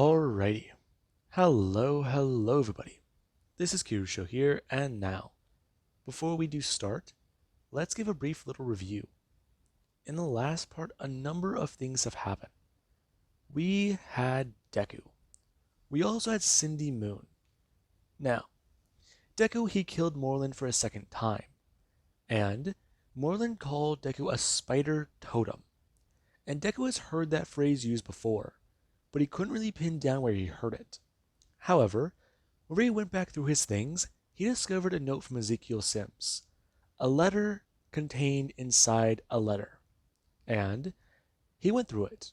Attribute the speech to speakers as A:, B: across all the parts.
A: Alrighty. Hello everybody. This is Kirusho here, and now, before we do start, let's give a brief little review. In the last part, a number of things have happened. We had Deku. We also had Cindy Moon. Now, Deku, he killed Moreland for a second time, and Moreland called Deku a spider totem. And Deku has heard that phrase used before, but he couldn't really pin down where he heard it. However, whenever he went back through his things, he discovered a note from Ezekiel Sims, a letter contained inside a letter, and he went through it.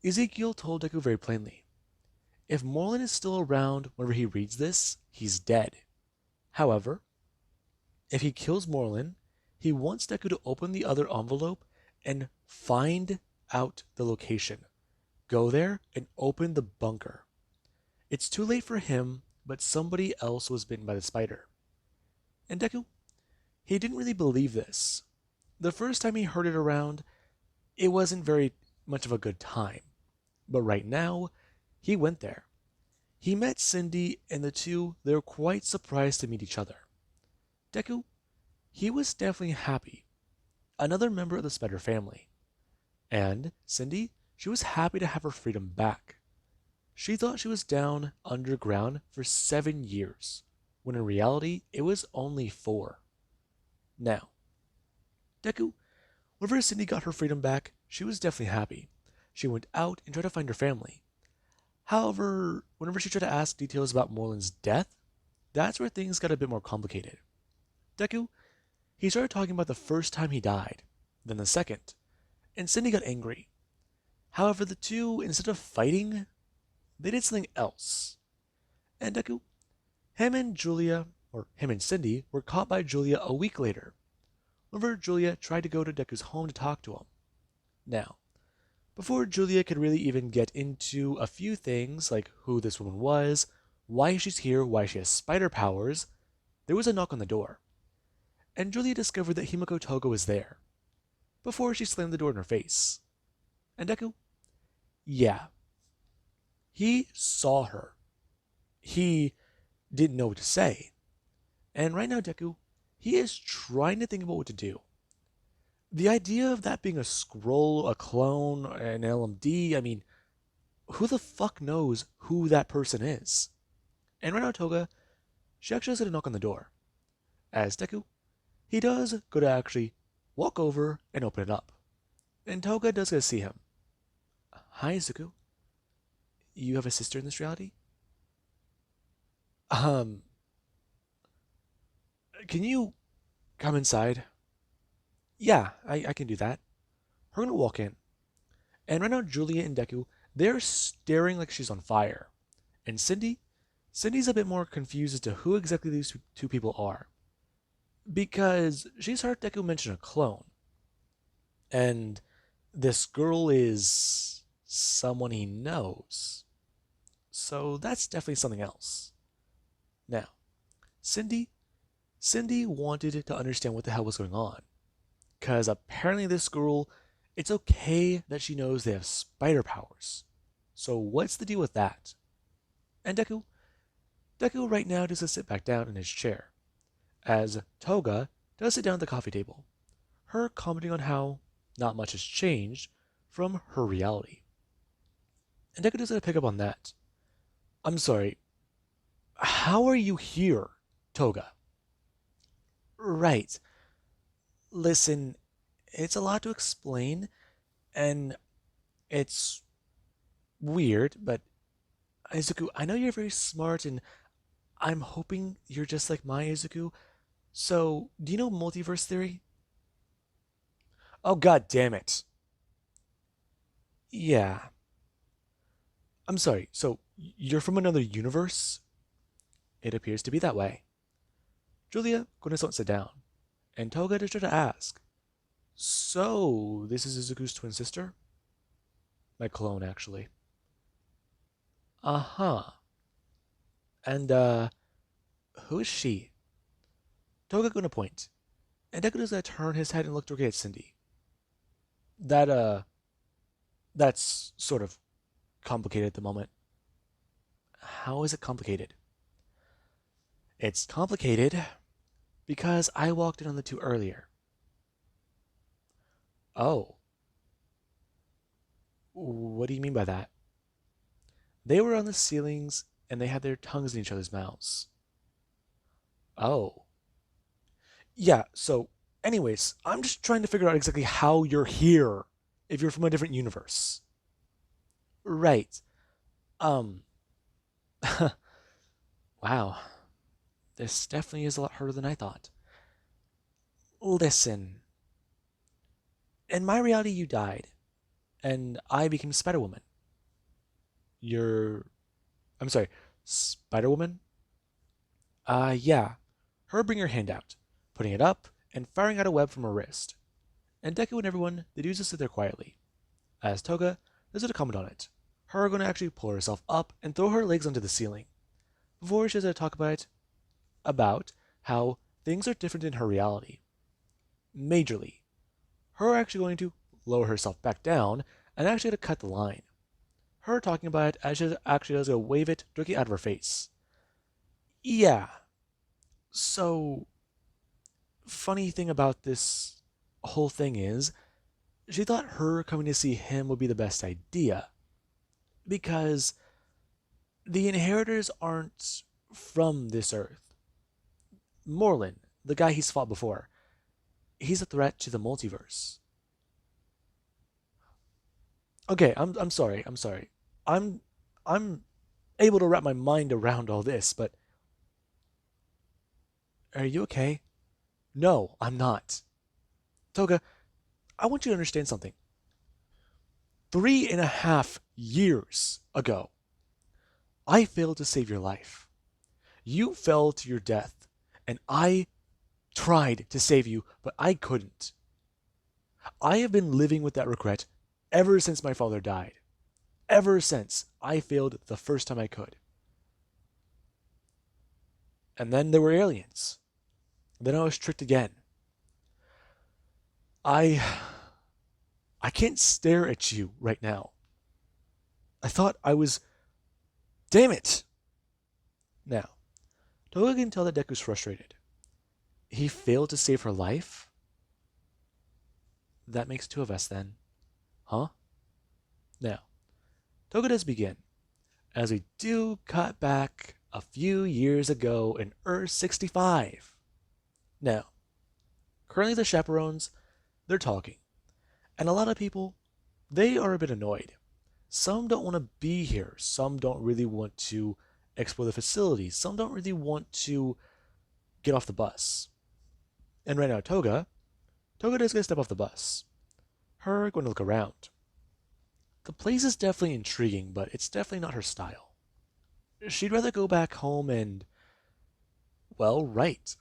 A: Ezekiel told Deku very plainly, if Moreland is still around whenever he reads this, he's dead. However, if he kills Moreland, he wants Deku to open the other envelope and find out the location. Go there and open the bunker. It's too late for him, but somebody else was bitten by the spider. And Deku, he didn't really believe this. The first time he heard it around, it wasn't very much of a good time. But right now, he went there. He met Cindy, and the two, they were quite surprised to meet each other. Deku, he was definitely happy. Another member of the spider family. And Cindy, she was happy to have her freedom back. She thought she was down underground for 7 years, when in reality, it was only 4. Now, Deku, whenever Cindy got her freedom back, she was definitely happy. She went out and tried to find her family. However, whenever she tried to ask details about Moreland's death, that's where things got a bit more complicated. Deku, he started talking about the first time he died, then the second, and Cindy got angry. However, the two, instead of fighting, they did something else. And Deku, him and Cindy, were caught by Julia a week later, whenever Julia tried to go to Deku's home to talk to him. Now, before Julia could really even get into a few things like who this woman was, why she's here, why she has spider powers, there was a knock on the door. And Julia discovered that Himiko Toga was there, before she slammed the door in her face. And Deku, yeah, he saw her. He didn't know what to say. And right now, Deku, he is trying to think about what to do. The idea of that being a scroll, a clone, an LMD, I mean, who the fuck knows who that person is? And right now, Toga, she actually has to knock on the door. As Deku, he does go to actually walk over and open it up. And Toga does go to see him. Hi, Zuko. You have a sister in this reality? Can you come inside? Yeah, I can do that. We're gonna walk in. And right now, Julia and Deku, they're staring like she's on fire. And Cindy's a bit more confused as to who exactly these two people are. Because she's heard Deku mention a clone. And this girl is someone he knows. So that's definitely something else. Now, Cindy wanted to understand what the hell was going on. Because apparently this girl, it's okay that she knows they have spider powers. So what's the deal with that? And Deku right now does sit back down in his chair, as Toga does sit down at the coffee table, her commenting on how not much has changed from her reality. And Deku does pick up on that. I'm sorry, how are you here, Toga? Right. Listen, it's a lot to explain, and it's weird, but Izuku, I know you're very smart, and I'm hoping you're just like my Izuku. So, do you know multiverse theory? Oh, god damn it. Yeah. I'm sorry, so you're from another universe? It appears to be that way. Julia, go and sit down. And Toga just tried to ask, so, this is Izuku's twin sister? My clone, actually. Uh-huh. And, who is she? Toga gonna point, and Deku does turn his head and look directly at Cindy. That's sort of complicated at the moment. How is it complicated? It's complicated because I walked in on the two earlier. Oh, what do you mean by that? They were on the ceilings and they had their tongues in each other's mouths. Oh. Yeah, so, anyways, I'm just trying to figure out exactly how you're here if you're from a different universe. Right. Um, wow. This definitely is a lot harder than I thought. Listen, in my reality, you died, and I became Spider Woman. You're. I'm sorry, Spider Woman? Yeah. Her bring her hand out, putting it up, and firing out a web from her wrist. And Deku and everyone, they do just sit there quietly. As Toga does a comment on it, her going to actually pull herself up and throw her legs onto the ceiling. Before she does talk about how things are different in her reality. Majorly. Her actually going to lower herself back down and actually to cut the line. Her talking about it as she actually does go wave it directly out of her face. Yeah. So, funny thing about this whole thing is, she thought her coming to see him would be the best idea. Because the inheritors aren't from this earth. Morlin, the guy he's fought before, he's a threat to the multiverse. Okay, I'm sorry. I'm sorry. I'm able to wrap my mind around all this, but are you okay? No, I'm not. Toga, I want you to understand something. 3.5 years ago, I failed to save your life. You fell to your death, and I tried to save you, but I couldn't. I have been living with that regret ever since my father died. Ever since I failed the first time I could. And then there were aliens. Then I was tricked again. I I can't stare at you right now. I thought I was. Damn it! Now, Toga can tell that Deku's frustrated. He failed to save her life? That makes two of us then. Huh? Now, Toga does begin, as we do cut back a few years ago in Earth 65. Now, currently the chaperones, they're talking. And a lot of people, they are a bit annoyed. Some don't want to be here. Some don't really want to explore the facilities. Some don't really want to get off the bus. And right now, Toga does get to step off the bus. Her going to look around. The place is definitely intriguing, but it's definitely not her style. She'd rather go back home and, well, write.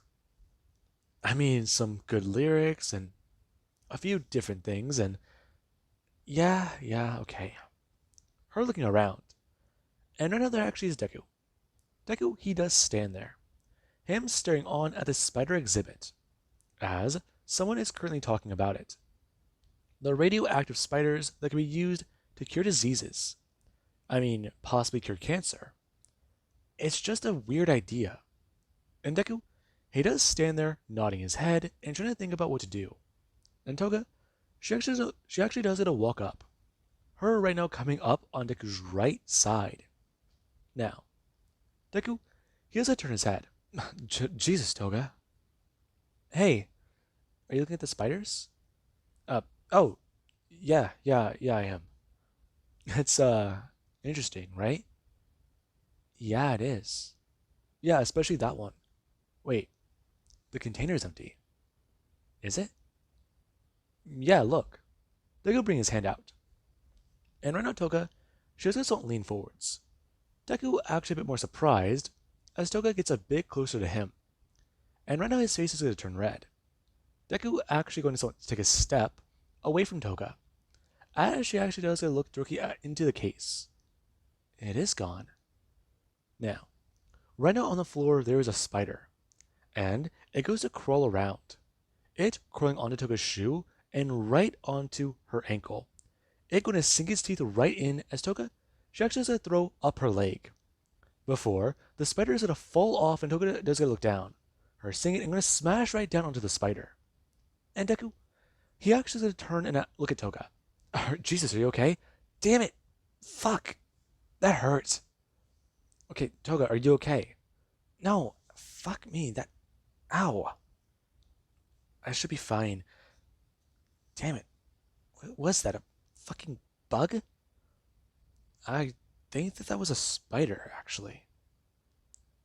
A: I mean, some good lyrics and a few different things, and yeah, okay. Her looking around. And right now there actually is Deku. Deku, he does stand there. Him staring on at the spider exhibit, as someone is currently talking about it. The radioactive spiders that can be used to cure diseases. I mean, possibly cure cancer. It's just a weird idea. And Deku, he does stand there nodding his head and trying to think about what to do. And Toga, she actually does get a walk up. Her right now coming up on Deku's right side. Now, Deku, he does turn his head. Jesus, Toga. Hey, are you looking at the spiders? Oh, yeah, I am. It's, interesting, right? Yeah, it is. Yeah, especially that one. Wait, the container's empty. Is it? Yeah, look. Deku bring his hand out. And right now Toga, she does not lean forwards. Deku actually a bit more surprised, as Toga gets a bit closer to him. And right now his face is going to turn red. Deku actually going to take a step away from Toga, as she actually does look directly into the case. It is gone. Now, right now on the floor there is a spider, and it goes to crawl around. It crawling onto Toga's shoe and right onto her ankle. It going to sink its teeth right in as Toga, she actually does to throw up her leg. Before, the spider is going to fall off and Toga does going to look down. Her singing and going to smash right down onto the spider. And Deku, he actually is going to turn and look at Toga. Jesus, are you okay? Damn it! Fuck! That hurts. Okay, Toga, are you okay? No, fuck me, that... Ow. I should be fine. Damn it. What was that, a fucking bug? I think that was a spider, actually.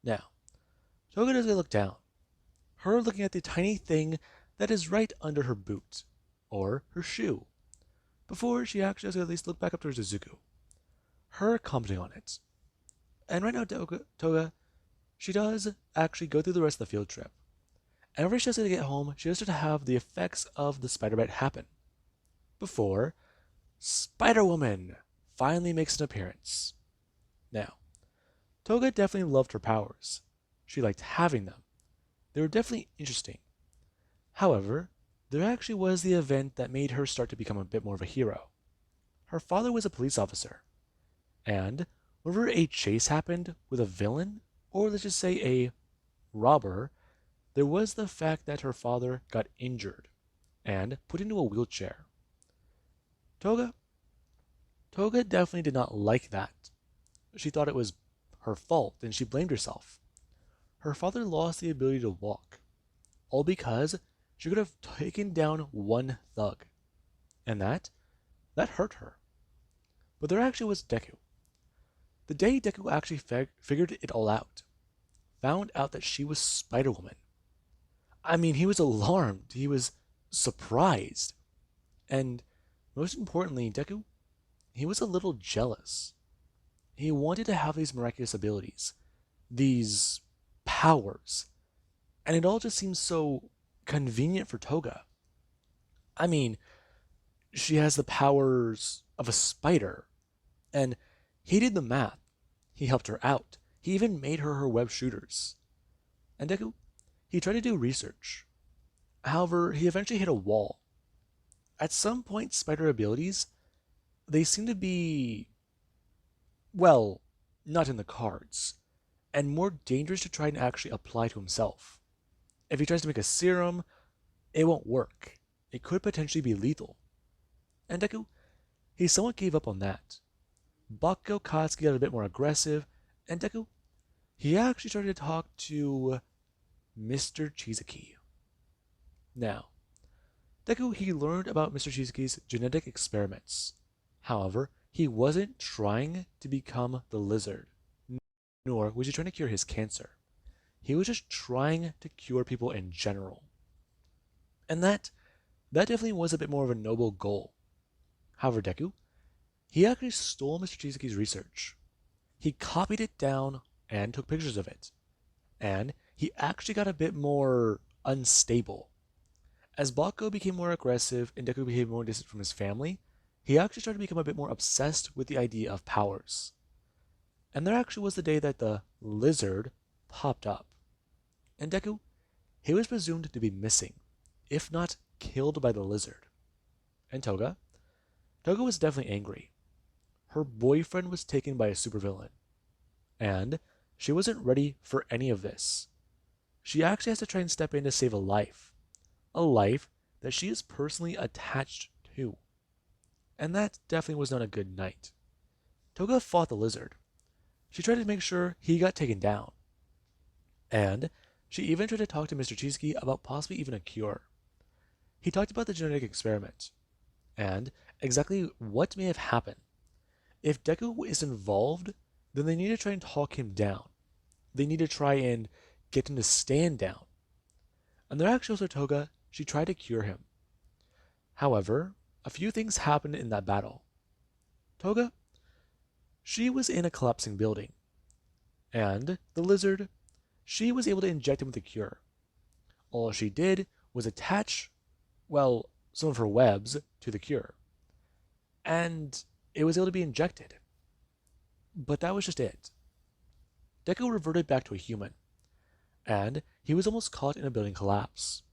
A: Now, Toga does look down. Her looking at the tiny thing that is right under her boot, or her shoe, before she actually does at least look back up towards Izuku. Her commenting on it. And right now, Toga, she does actually go through the rest of the field trip. And whenever she does to get home, she does to have the effects of the spider bite happen. Before Spider-Woman finally makes an appearance. Now, Toga definitely loved her powers. She liked having them. They were definitely interesting. However, there actually was the event that made her start to become a bit more of a hero. Her father was a police officer, and whenever a chase happened with a villain, or let's just say a robber, there was the fact that her father got injured and put into a wheelchair. Toga definitely did not like that. She thought it was her fault and she blamed herself. Her father lost the ability to walk, all because she could have taken down one thug. And that hurt her. But there actually was Deku. The day Deku actually figured it all out, found out that she was Spider-Woman. I mean, he was alarmed, he was surprised, and most importantly, Deku, he was a little jealous. He wanted to have these miraculous abilities, these powers, and it all just seems so convenient for Toga. I mean, she has the powers of a spider, and he did the math. He helped her out. He even made her web shooters. And Deku, he tried to do research. However, he eventually hit a wall. At some point, spider abilities, they seem to be, well, not in the cards, and more dangerous to try and actually apply to himself. If he tries to make a serum, it won't work. It could potentially be lethal. And Deku, he somewhat gave up on that. Bakugo Katsuki got a bit more aggressive, and Deku, he actually started to talk to Mr. Chizaki. Now, Deku, he learned about Mr. Chizaki's genetic experiments. However, he wasn't trying to become the lizard, nor was he trying to cure his cancer. He was just trying to cure people in general. And that definitely was a bit more of a noble goal. However, Deku, he actually stole Mr. Chizaki's research. He copied it down and took pictures of it. And he actually got a bit more unstable. As Bakugo became more aggressive and Deku became more distant from his family, he actually started to become a bit more obsessed with the idea of powers. And there actually was the day that the lizard popped up. And Deku, he was presumed to be missing, if not killed by the lizard. And Toga was definitely angry. Her boyfriend was taken by a supervillain. And she wasn't ready for any of this. She actually has to try and step in to save a life that she is personally attached to. And that definitely was not a good night. Toga fought the lizard. She tried to make sure he got taken down. And she even tried to talk to Mr. Chizaki about possibly even a cure. He talked about the genetic experiment, and exactly what may have happened. If Deku is involved, then they need to try and talk him down. They need to try and get him to stand down. And there actually was Toga, she tried to cure him. However, a few things happened in that battle. Toga, she was in a collapsing building. And the lizard, she was able to inject him with a cure. All she did was attach, well, some of her webs to the cure. And it was able to be injected. But that was just it. Deku reverted back to a human, and he was almost caught in a building collapse.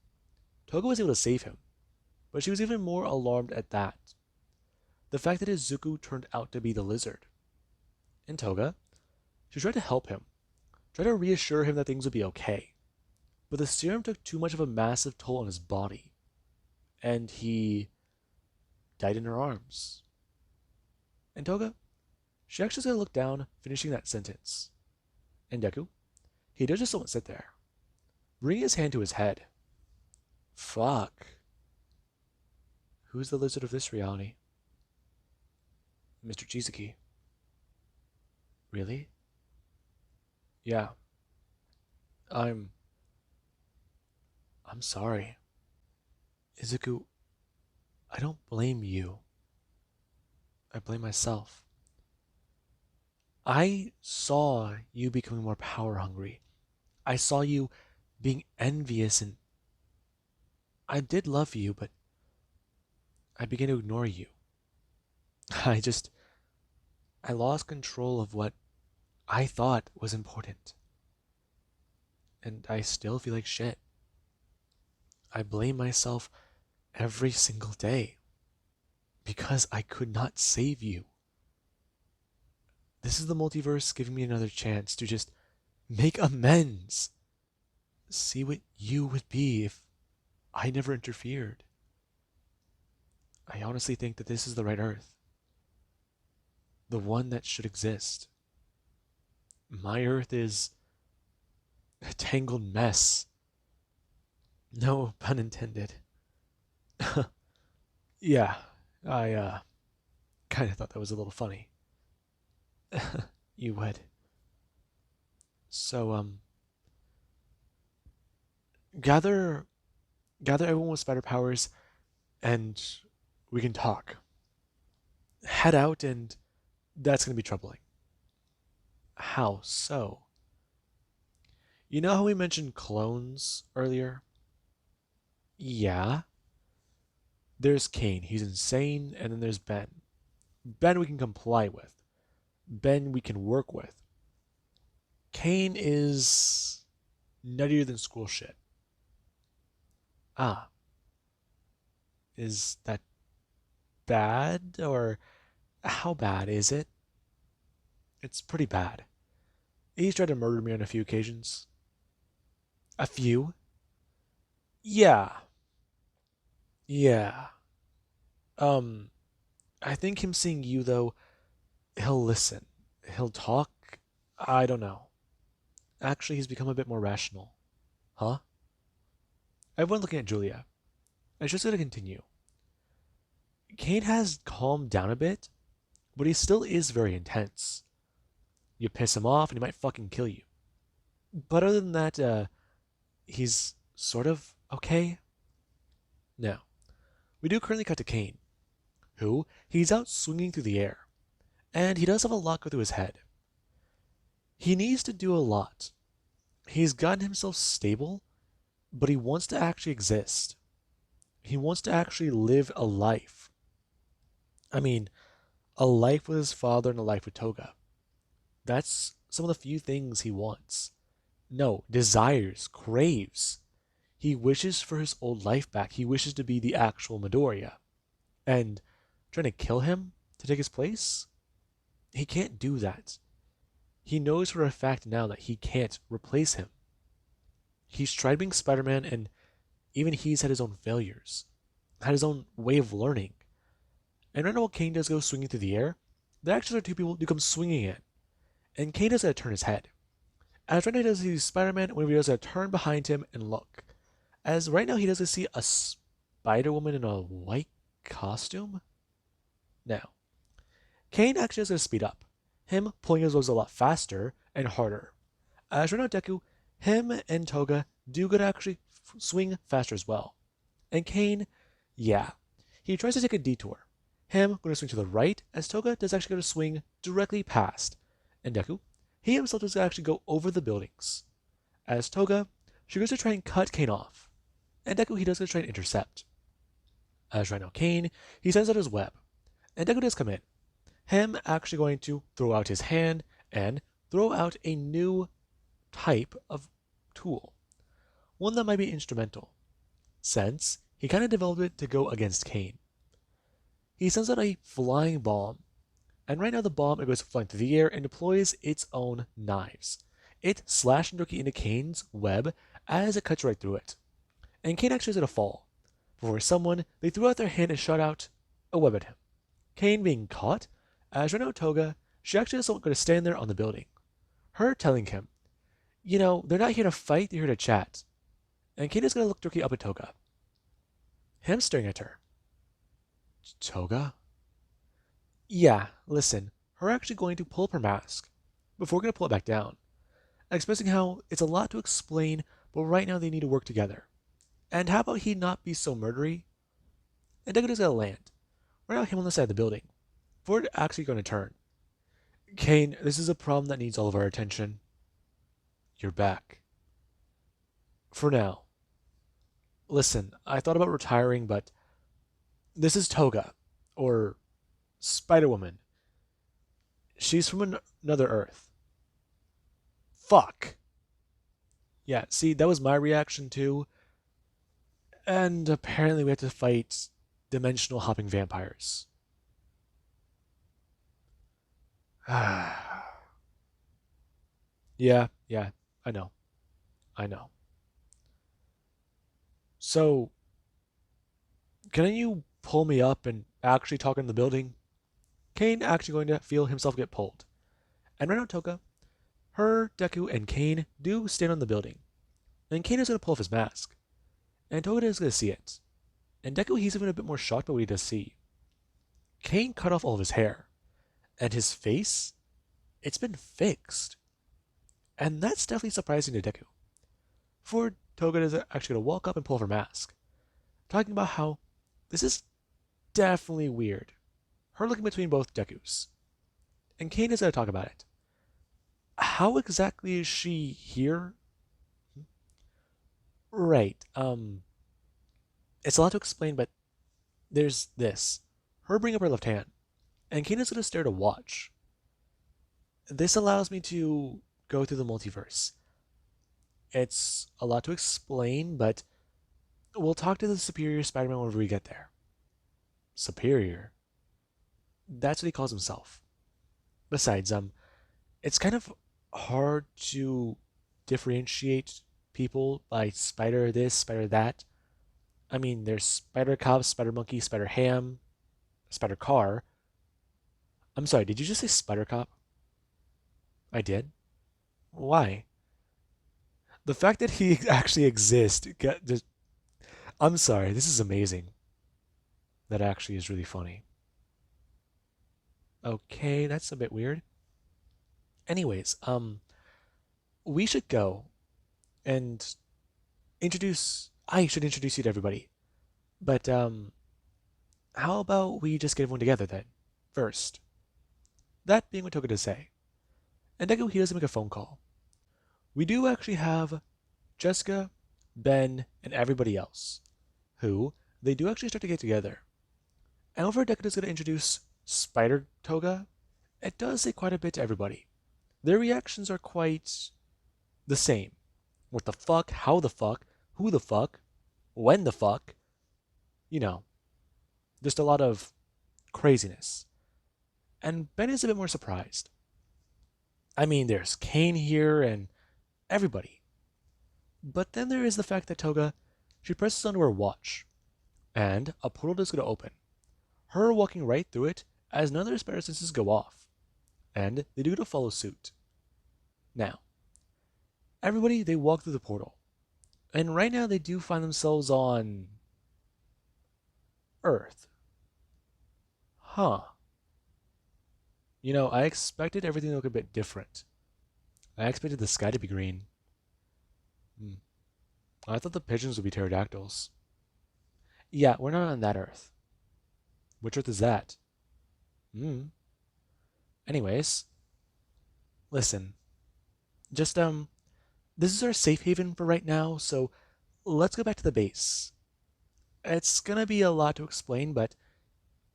A: Toga was able to save him, but she was even more alarmed at that. The fact that Izuku turned out to be the lizard. and Toga. She tried to help him, tried to reassure him that things would be okay. But the serum took too much of a massive toll on his body, and he died in her arms. And Toga, she actually going to look down, finishing that sentence. And Deku, he does just don't sit there, bringing his hand to his head. Fuck. Who's the lizard of this reality? Mr. Chizuki. Really? Yeah. I'm sorry. Izuku, I don't blame you. I blame myself. I saw you becoming more power hungry. I saw you being envious, and I did love you, but I began to ignore you. I just, I lost control of what I thought was important. And I still feel like shit. I blame myself every single day because I could not save you. This is the multiverse giving me another chance to just make amends. See what you would be if I never interfered. I honestly think that this is the right Earth. The one that should exist. My Earth is a tangled mess. No pun intended. Yeah, I kind of thought that was a little funny. You would. So, gather everyone with spider powers, and we can talk. Head out, and that's gonna be troubling. How so? You know how we mentioned clones earlier? Yeah. There's Kane, he's insane, and then there's Ben. Ben we can comply with. Ben we can work with. Kane is nuttier than school shit. Ah. Is that bad? Or how bad is it? It's pretty bad. He's tried to murder me on a few occasions. A few? Yeah. Yeah. Um, I think him seeing you, though, he'll listen. He'll talk. I don't know. Actually, he's become a bit more rational. Huh? Everyone looking at Julia. I just gotta continue. Kane has calmed down a bit, but he still is very intense. You piss him off and he might fucking kill you. But other than that, he's sort of okay. Now, we do currently cut to Kane, who he's out swinging through the air, and he does have a lot go through his head. He needs to do a lot. He's gotten himself stable, but he wants to actually exist. He wants to actually live a life. I mean, a life with his father and a life with Toga. That's some of the few things he wants. No, desires, craves. He wishes for his old life back. He wishes to be the actual Midoriya. And trying to kill him to take his place? He can't do that. He knows for a fact now that he can't replace him. He's tried being Spider-Man, and even he's had his own failures, had his own way of learning. And right now, when Kane does go swinging through the air, there actually are two people who come swinging in. And Kane does gotta turn his head. As right now he does see Spider-Man, when he does gotta turn behind him and look. As right now he does see a Spider-Woman in a white costume. Now, Kane actually does gotta speed up. Him pulling his webs a lot faster and harder. As right now Deku, him and Toga do gotta actually swing faster as well. And Kane, yeah, he tries to take a detour. Him going to swing to the right, as Toga does actually go to swing directly past. And Deku, he himself does actually go over the buildings. As Toga, she goes to try and cut Kane off. And Deku, he does go to try and intercept. As right now Kane, he sends out his web. And Deku does come in. Him actually going to throw out his hand and throw out a new type of tool. One that might be instrumental, since he kind of developed it to go against Kane. He sends out a flying bomb, And right now the bomb, it goes flying through the air and deploys its own knives. It slashed directly into Kane's web as it cuts right through it. And Kane actually is going to fall. Before someone, they threw out their hand and shot out a web at him. Kane being caught, as right now Toga, she actually isn't going to stand there on the building. Her telling him, they're not here to fight, they're here to chat. And Kane is going to look directly up at Toga. Him staring at her. Toga? Yeah, listen, her actually going to pull up her mask before we're going to pull it back down, expressing how it's a lot to explain, but right now they need to work together. And how about he not be so murdery? And Deku is going to land. Right now, him on the side of the building. Ford actually going to turn. Kane, this is a problem that needs all of our attention. You're back. For now. Listen, I thought about retiring, but this is Toga, or Spider-Woman. She's from another Earth. Fuck. Yeah, see, that was my reaction too. And apparently we have to fight dimensional hopping vampires. Yeah, I know. I know. So, can you pull me up and actually talk in the building? Kane actually going to feel himself get pulled. And right now, Toga, her, Deku, and Kane do stand on the building. And Kane is going to pull off his mask. And Toga is going to see it. And Deku, he's even a bit more shocked by what he does see. Kane cut off all of his hair. And his face, it's been fixed. And that's definitely surprising to Deku. For Toga is actually going to walk up and pull off her mask, talking about how this is definitely weird. Her looking between both Dekus. And Kane is going to talk about it. How exactly is she here? Right. It's a lot to explain, but there's this. Her bring up her left hand, and Kane is going to stare to watch. This allows me to go through the multiverse. It's a lot to explain, but we'll talk to the Superior Spider-Man whenever we get there. Superior? That's what he calls himself. Besides, it's kind of hard to differentiate people by spider this, spider that. I mean, there's Spider Cop, Spider Monkey, Spider Ham, Spider Car. I'm sorry, did you just say Spider Cop? I did? Why? The fact that he actually exists, just, I'm sorry, this is amazing. That actually is really funny. Okay, that's a bit weird. Anyways, we should go and I should introduce you to everybody. But, how about we just get everyone together then? First. That being what Toga does say. And Deku, he doesn't make a phone call. We do actually have Jessica, Ben, and everybody else, who they do actually start to get together. And over Deku is going to introduce Spider Toga. It does say quite a bit to everybody. Their reactions are quite the same. What the fuck? How the fuck? Who the fuck? When the fuck? You know, just a lot of craziness. And Ben is a bit more surprised. I mean, there's Kane here and everybody. But then there is the fact that Toga, she presses onto her watch, and a portal is going to open. Her walking right through it as none of their spider senses go off, and they do to follow suit. Now, everybody, they walk through the portal, and right now they do find themselves on Earth. Huh. I expected everything to look a bit different. I expected the sky to be green. I thought the pigeons would be pterodactyls. Yeah, we're not on that Earth. Which Earth is that? Anyways, listen. Just, this is our safe haven for right now, so let's go back to the base. It's gonna be a lot to explain, but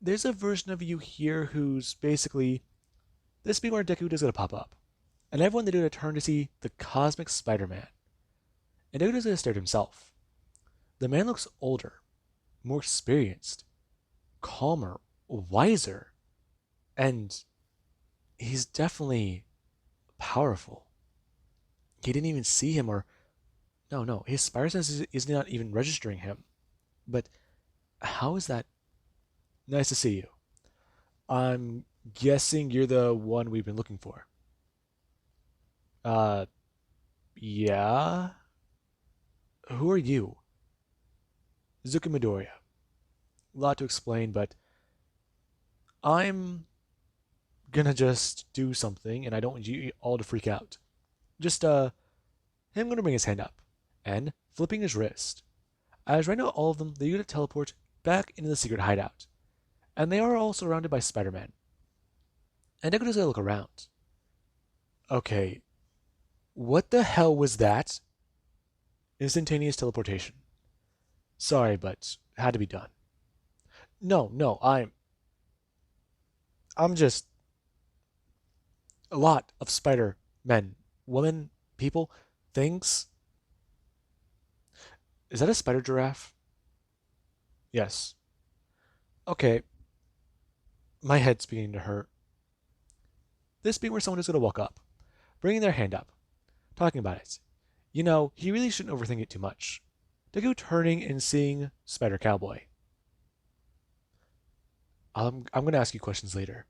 A: there's a version of you here who's basically this being where Deku is gonna pop up. And everyone they do to turn to see the cosmic Spider-Man. And Deku is gonna stare at himself. The man looks older, more experienced, calmer, wiser, and he's definitely powerful. He didn't even see him, or no, his spider sense is not even registering him. But how is that? Nice to see you. I'm guessing you're the one we've been looking for. Uh, yeah? Who are you? Zuki Midoriya. A lot to explain, but I'm gonna just do something, and I don't want you all to freak out. Just, him gonna bring his hand up, and flipping his wrist. As right now, all of them, they're gonna teleport back into the secret hideout. And they are all surrounded by Spider-Man. And Deku does gonna look around. Okay, what the hell was that? Instantaneous teleportation. Sorry, but had to be done. No, I'm just a lot of spider men, women, people, things. Is that a spider giraffe? Yes. Okay, my head's beginning to hurt. This being where someone is going to walk up, bringing their hand up, talking about it. You know, he really shouldn't overthink it too much. Deku turning and seeing Spider Cowboy. I'm going to ask you questions later.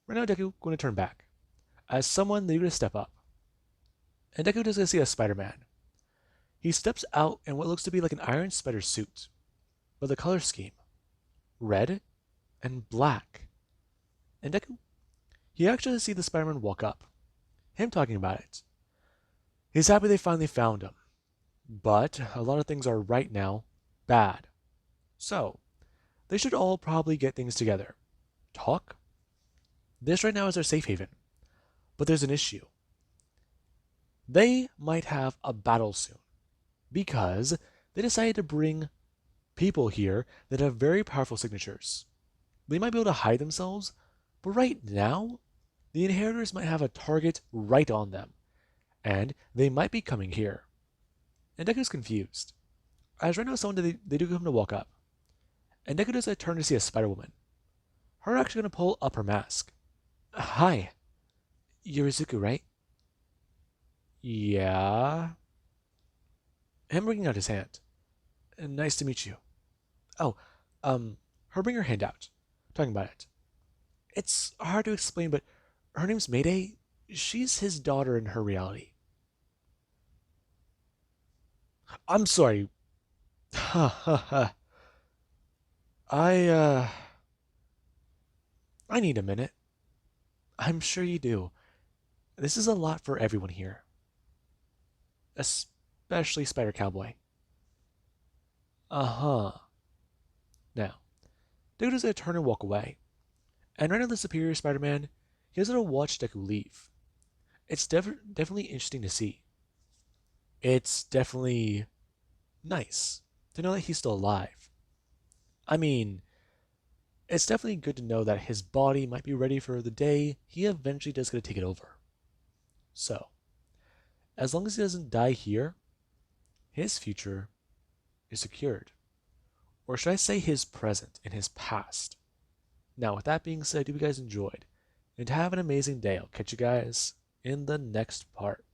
A: Right now, Deku going to turn back. As someone, they're going to step up. And Deku does going to see a Spider-Man. He steps out in what looks to be like an Iron Spider suit, but the color scheme, red and black. And Deku, he actually see the Spider-Man walk up, him talking about it. He's happy they finally found him, but a lot of things are right now bad. So, they should all probably get things together. Talk? This right now is their safe haven, but there's an issue. They might have a battle soon, because they decided to bring people here that have very powerful signatures. They might be able to hide themselves, but right now, the inheritors might have a target right on them, and they might be coming here. And Deku's confused. As right now, they do come to walk up, and Deku does a turn to see a Spider Woman. Her actually gonna pull up her mask. Hi, you're Izuku, right? Yeah. Him bringing out his hand. Nice to meet you. Oh, her bring her hand out, talking about it. It's hard to explain, but her name's Mayday. She's his daughter in her reality. I'm sorry. Ha ha ha. I, I need a minute. I'm sure you do. This is a lot for everyone here, especially Spider Cowboy. Uh huh. Now, Deku does gonna turn and walk away. And right now, the Superior Spider Man, he has to watch Deku leave. It's definitely interesting to see. It's definitely nice to know that he's still alive. I mean, it's definitely good to know that his body might be ready for the day he eventually does get to take it over. So, as long as he doesn't die here, his future is secured. Or should I say his present and his past? Now, with that being said, I hope you guys enjoyed. And have an amazing day. I'll catch you guys in the next part.